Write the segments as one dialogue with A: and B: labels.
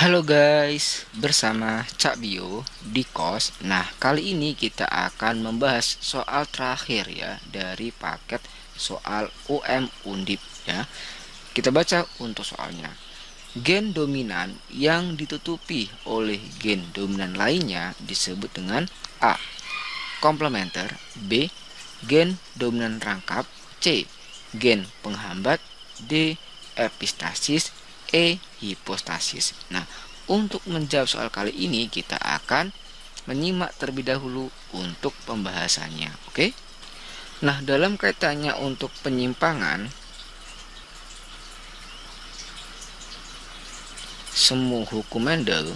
A: Halo guys, bersama Cak Bio di KOS. Nah, kali ini kita akan membahas soal terakhir ya dari paket soal UM Undip ya. Kita baca untuk soalnya. Gen dominan yang ditutupi oleh gen dominan lainnya disebut dengan A. Komplementer, B. Gen dominan rangkap, C. Gen penghambat, D. Epistasis, E. Hipostasis. Nah, untuk menjawab soal kali ini kita akan menyimak terlebih dahulu untuk pembahasannya. Oke? Nah, dalam kaitannya untuk penyimpangan, semu hukum Mendel,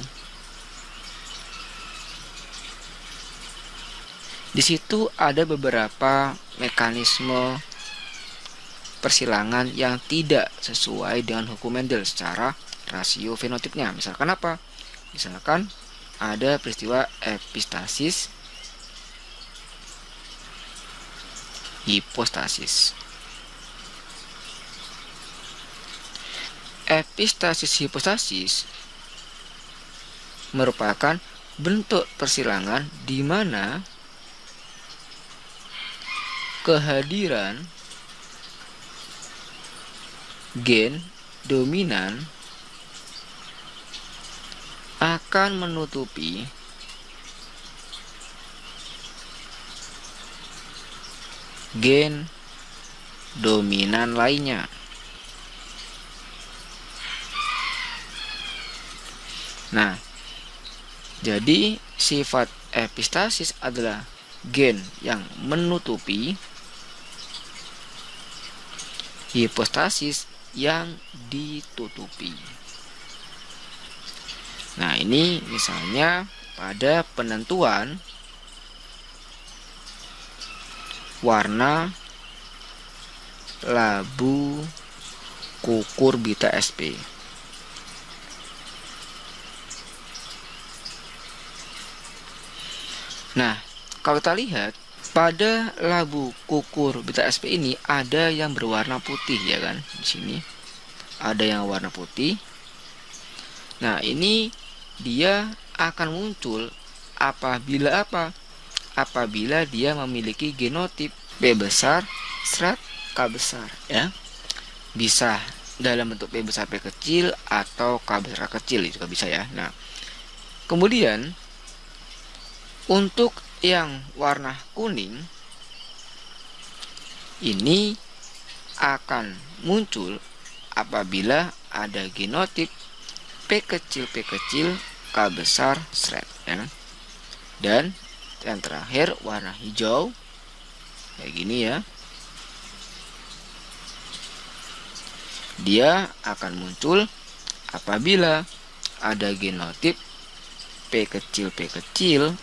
A: di situ ada beberapa mekanisme persilangan yang tidak sesuai dengan hukum Mendel secara rasio fenotipnya. Misalkan apa? Misalkan ada peristiwa epistasis, hipostasis. Epistasis hipostasis merupakan bentuk persilangan di mana kehadiran gen dominan akan menutupi gen dominan lainnya. Nah, jadi sifat epistasis adalah gen yang menutupi, hipostasis yang ditutupi. Nah, ini misalnya pada penentuan warna labu kukurbita sp. Nah, kalau kita lihat pada labu kukurbita sp ini ada yang berwarna putih ya kan? Di sini ada yang warna putih. Nah, ini dia akan muncul apabila apa? Apabila dia memiliki genotip P besar serat K besar ya. Bisa dalam bentuk P besar P kecil atau K besar K kecil juga bisa ya. Nah, kemudian untuk yang warna kuning ini akan muncul apabila ada genotip P kecil K besar serat ya. Dan yang terakhir warna hijau kayak gini ya. Dia akan muncul apabila ada genotip P kecil K kecil.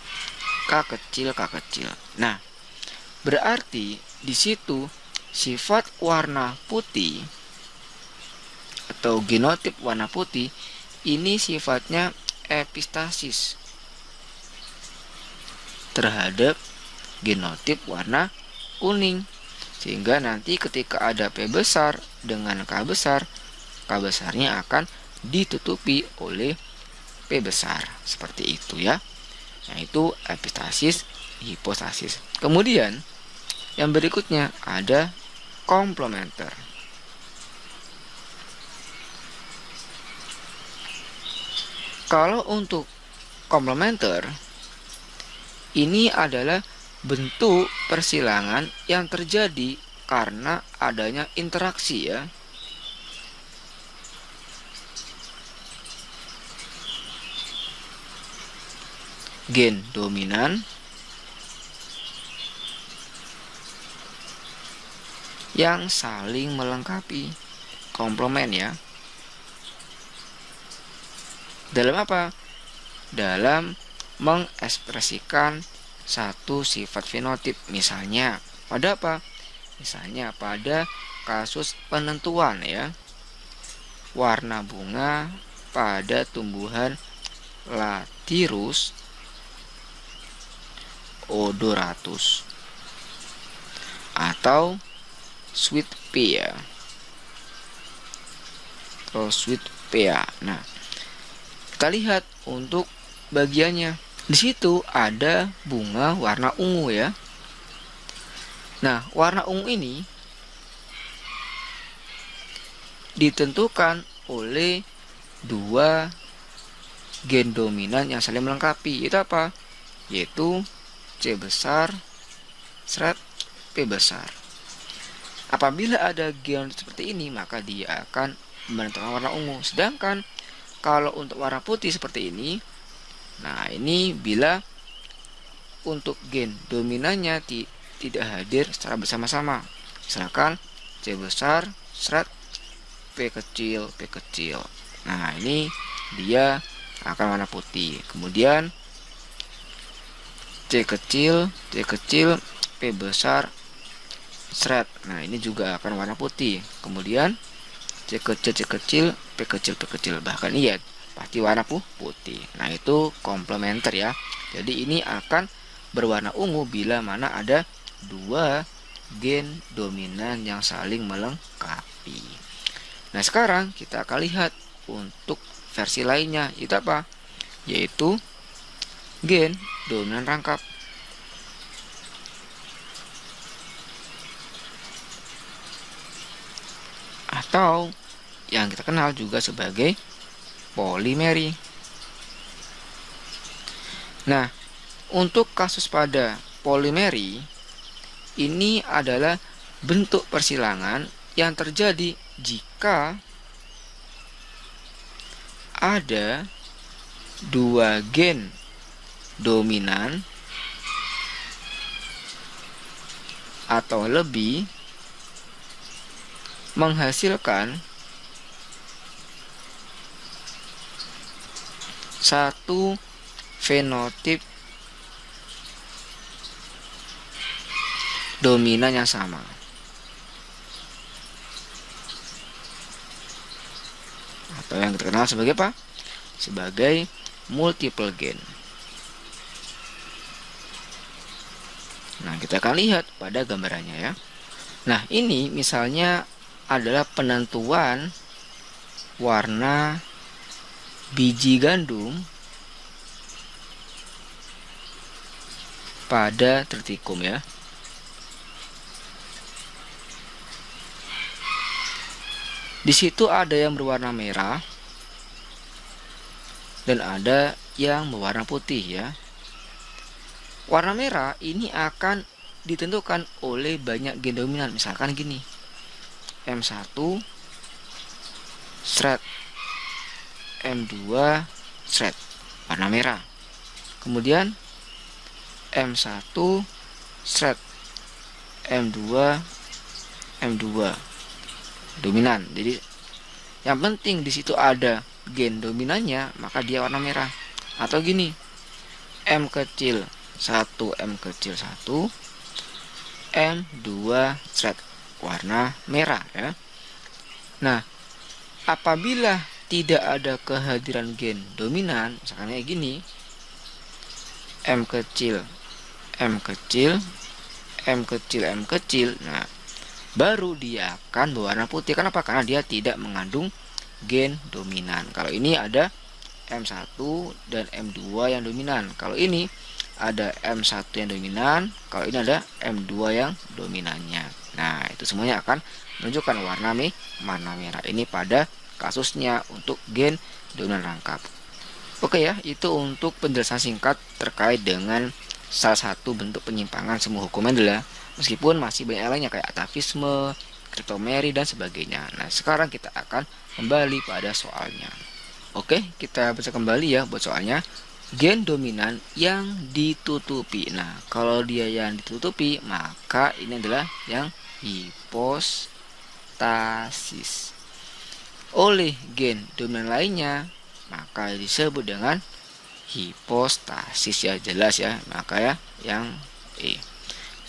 A: Nah, berarti di situ sifat warna putih atau genotip warna putih ini sifatnya epistasis terhadap genotip warna kuning, sehingga nanti ketika ada P besar dengan K besarnya akan ditutupi oleh P besar seperti itu ya. Nah, itu epistasis, hipostasis. Kemudian yang berikutnya ada komplementer. Kalau untuk komplementer ini adalah bentuk persilangan yang terjadi karena adanya interaksi ya. Gen dominan yang saling melengkapi, komplement ya. Dalam apa? Dalam mengekspresikan satu sifat fenotip. Misalnya pada apa? Misalnya pada kasus penentuan ya. Warna bunga pada tumbuhan Lathyrus odoratus atau sweet pea. Nah, Kita lihat untuk bagiannya. Di situ ada bunga warna ungu ya. Nah, warna ungu ini ditentukan oleh dua gen dominan yang saling melengkapi. Itu apa? Yaitu C besar seret P besar. Apabila ada gen seperti ini, maka dia akan menentukan warna ungu. Sedangkan kalau untuk warna putih seperti ini, nah ini bila untuk gen dominannya tidak hadir secara bersama-sama. Misalkan C besar seret P kecil. Nah ini dia akan warna putih. Kemudian C kecil P besar seret. Nah ini juga akan warna putih. Kemudian C kecil P kecil. Bahkan iya pasti warna putih. Nah itu komplementer ya. Jadi ini akan berwarna ungu bila mana ada dua gen dominan yang saling melengkapi. Nah sekarang kita akan lihat untuk versi lainnya. Itu apa? Yaitu gen dominan rangkap. Atau yang kita kenal juga sebagai polimeri. Nah, untuk kasus pada polimeri, ini adalah bentuk persilangan yang terjadi jika ada dua gen dominan atau lebih menghasilkan satu fenotip dominan yang sama. Atau yang kita kenal sebagai apa? Sebagai multiple gen. Nah, kita akan lihat pada gambarannya ya. Nah, ini misalnya adalah penentuan warna biji gandum pada triticum ya. Di situ ada yang berwarna merah dan ada yang berwarna putih ya. Warna merah ini akan ditentukan oleh banyak gen dominan. Misalkan gini, M1 seret M2 seret warna merah. Kemudian M1 seret M2 dominan. Jadi yang penting di situ ada gen dominannya, maka dia warna merah. Atau gini, M kecil 1 M2 seret warna merah ya. Nah, apabila tidak ada kehadiran gen dominan, misalkan kayak gini, M kecil. Nah, baru dia akan berwarna putih. Kenapa? Karena dia tidak mengandung gen dominan. Kalau ini ada M1 dan M2 yang dominan. Kalau ini ada M1 yang dominan, kalau ini ada M2 yang dominannya. Nah, itu semuanya akan menunjukkan warna merah. Ini pada kasusnya untuk gen dominan rangkap. Oke ya, itu untuk penjelasan singkat terkait dengan salah satu bentuk penyimpangan semu hukum Mendel. Meskipun masih banyak lainnya kayak atavisme, kriptomeri dan sebagainya. Nah, sekarang kita akan kembali pada soalnya. Oke, kita baca kembali ya buat soalnya. Gen dominan yang ditutupi. Nah, kalau dia yang ditutupi, maka ini adalah yang hipostasis oleh gen dominan lainnya, maka disebut dengan hipostasis ya, jelas ya. Maka ya yang E.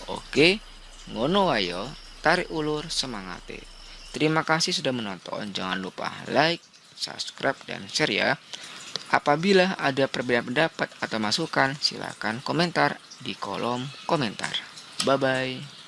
A: Oke, ngono ayo, tarik ulur semangate. Terima kasih sudah menonton. Jangan lupa like, subscribe dan share ya. Apabila ada perbedaan pendapat atau masukan, silakan komentar di kolom komentar. Bye bye.